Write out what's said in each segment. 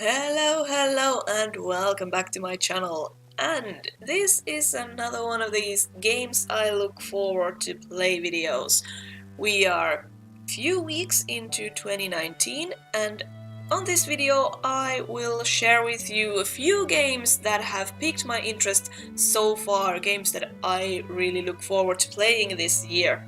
Hello, and welcome back to my channel. And this is another one of these games I look forward to play videos. We are few weeks into 2019, and on this video I will share with you a few games that have piqued my interest so far, games that I really look forward to playing this year.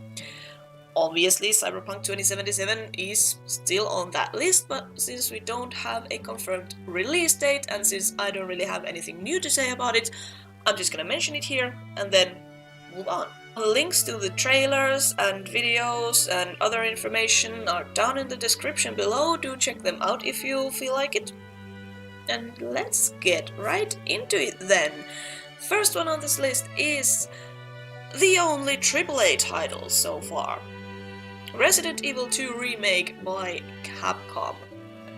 Obviously, Cyberpunk 2077 is still on that list, but since we don't have a confirmed release date and since I don't really have anything new to say about it, I'm just gonna mention it here and then move on. Links to the trailers and videos and other information are down in the description below. Do check them out if you feel like it. And let's get right into it then. First one on this list is the only AAA title so far. Resident Evil 2 Remake by Capcom.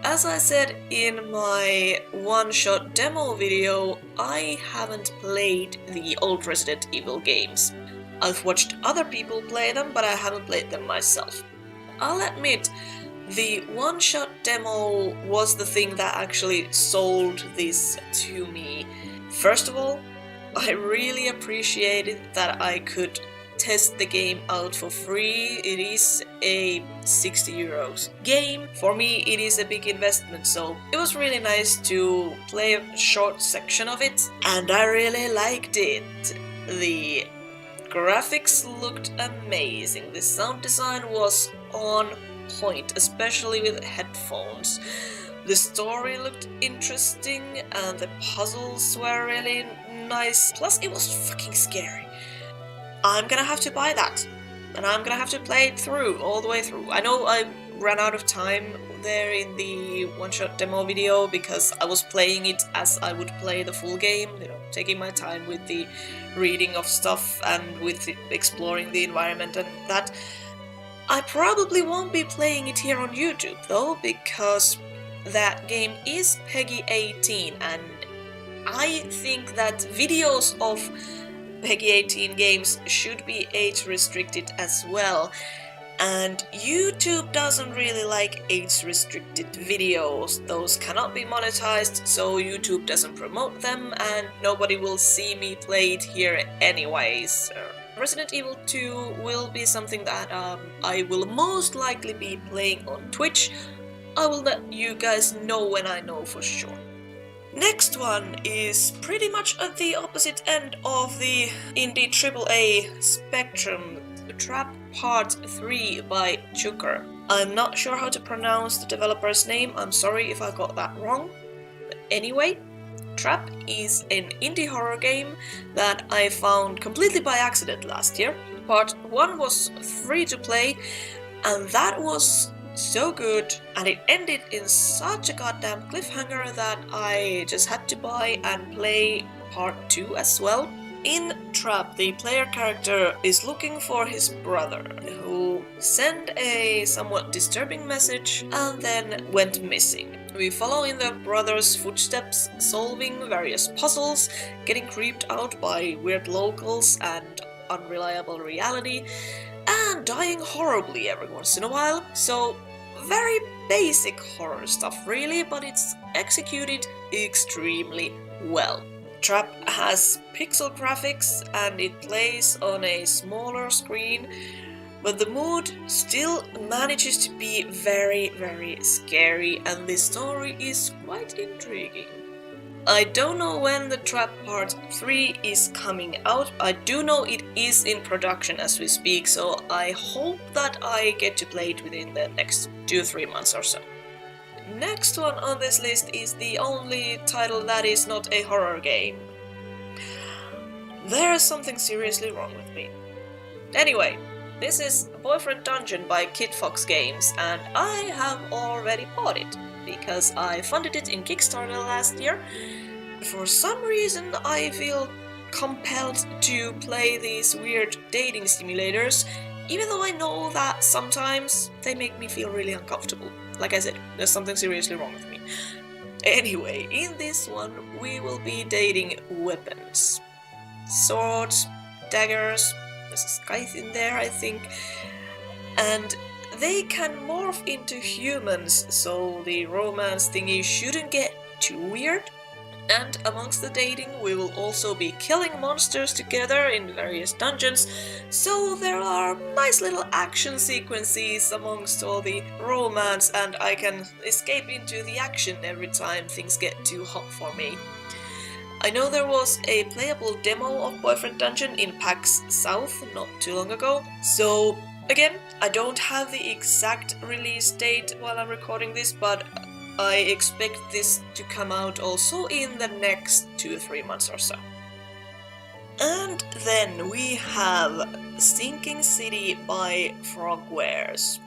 As I said in my one-shot demo video, I haven't played the old Resident Evil games. I've watched other people play them, but I haven't played them myself. I'll admit, the one-shot demo was the thing that actually sold this to me. First of all, I really appreciated that I could test the game out for free. It is a 60 euros game. For me it is a big investment, so it was really nice to play a short section of it, and I really liked it. The graphics looked amazing, the sound design was on point, especially with headphones. The story looked interesting and the puzzles were really nice, plus it was fucking scary. I'm gonna have to buy that, and I'm gonna have to play it through, all the way through. I know I ran out of time there in the one-shot demo video because I was playing it as I would play the full game, taking my time with the reading of stuff and with exploring the environment and that. I probably won't be playing it here on YouTube though, because that game is PEGI 18, and I think that videos of PEGI 18 games should be age restricted as well, and YouTube doesn't really like age restricted videos. Those cannot be monetized, so YouTube doesn't promote them and nobody will see me play it here anyways. Resident Evil 2 will be something that I will most likely be playing on Twitch. I will let you guys know when I know for sure. Next one is pretty much at the opposite end of the indie AAA spectrum, Trap Part 3 by Chuker. I'm not sure how to pronounce the developer's name, I'm sorry if I got that wrong. But anyway, Trap is an indie horror game that I found completely by accident last year. Part 1 was free to play, and that was so good, and it ended in such a goddamn cliffhanger that I just had to buy and play part 2 as well. In Trap, the player character is looking for his brother, who sent a somewhat disturbing message and then went missing. We follow in the brother's footsteps, solving various puzzles, getting creeped out by weird locals and unreliable reality, and dying horribly every once in a while. So very basic horror stuff really, but it's executed extremely well. Trap has pixel graphics and it plays on a smaller screen, but the mood still manages to be very scary, and the story is quite intriguing. I don't know when the Trap Part 3 is coming out. I do know it is in production as we speak, so I hope that I get to play it within the next 2-3 months or so. Next one on this list is the only title that is not a horror game. There's something seriously wrong with me. Anyway, this is Boyfriend Dungeon by Kid Fox Games, and I have already bought it because I funded it in Kickstarter last year. For some reason I feel compelled to play these weird dating simulators, even though I know that sometimes they make me feel really uncomfortable. Like I said, there's something seriously wrong with me. Anyway, in this one we will be dating weapons. Swords, daggers, there's a scythe in there I think, and they can morph into humans, so the romance thingy shouldn't get too weird. And amongst the dating, we will also be killing monsters together in various dungeons, so there are nice little action sequences amongst all the romance, and I can escape into the action every time things get too hot for me. I know there was a playable demo of Boyfriend Dungeon in PAX South not too long ago, so again, I don't have the exact release date while I'm recording this, but I expect this to come out also in the next 2 or 3 months or so. And then we have Sinking City by Frogwares.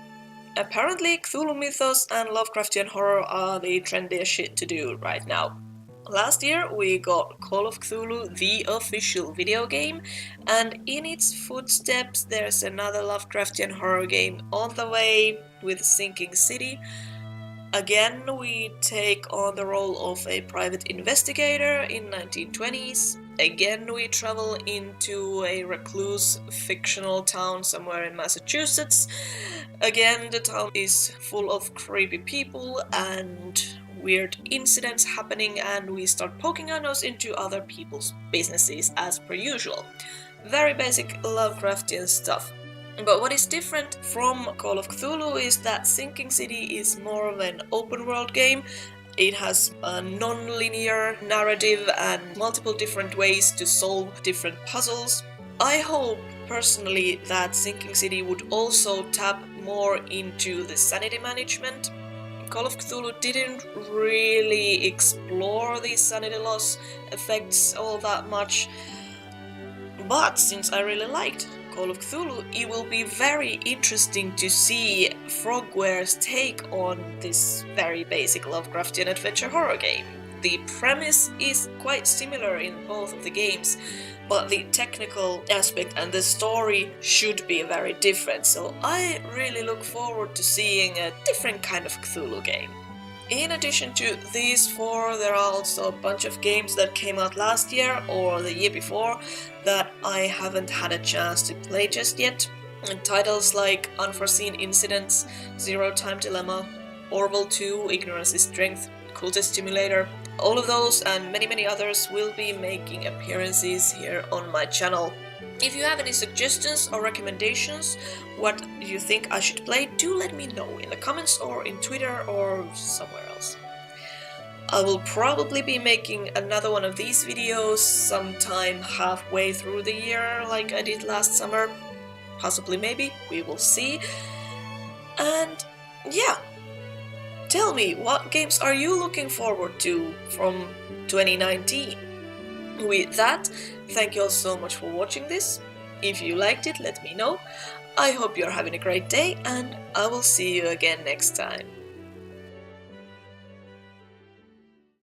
Apparently Cthulhu Mythos and Lovecraftian horror are the trendiest shit to do right now. Last year we got Call of Cthulhu, the official video game, and in its footsteps there's another Lovecraftian horror game on the way with Sinking City. Again, we take on the role of a private investigator in 1920s. Again, we travel into a recluse fictional town somewhere in Massachusetts. Again, the town is full of creepy people and weird incidents happening, and we start poking our nose into other people's businesses as per usual. Very basic Lovecraftian stuff. But what is different from Call of Cthulhu is that Sinking City is more of an open world game. It has a non-linear narrative and multiple different ways to solve different puzzles. I hope personally that Sinking City would also tap more into the sanity management. Call of Cthulhu didn't really explore the sanity loss effects all that much, but since I really liked Call of Cthulhu, it will be very interesting to see Frogwares' take on this very basic Lovecraftian adventure horror game. The premise is quite similar in both of the games, but the technical aspect and the story should be very different, so I really look forward to seeing a different kind of Cthulhu game. In addition to these 4, there are also a bunch of games that came out last year or the year before that I haven't had a chance to play just yet. And titles like Unforeseen Incidents, Zero Time Dilemma, Orville 2, Ignorance is Strength, Cultist Simulator, all of those and many others will be making appearances here on my channel. If you have any suggestions or recommendations, what you think I should play, do let me know in the comments or in Twitter or somewhere else. I will probably be making another one of these videos sometime halfway through the year like I did last summer. Possibly, maybe, we will see. And yeah, tell me, what games are you looking forward to from 2019? With that, thank you all so much for watching this. If you liked it, let me know. I hope you're having a great day, and I will see you again next time.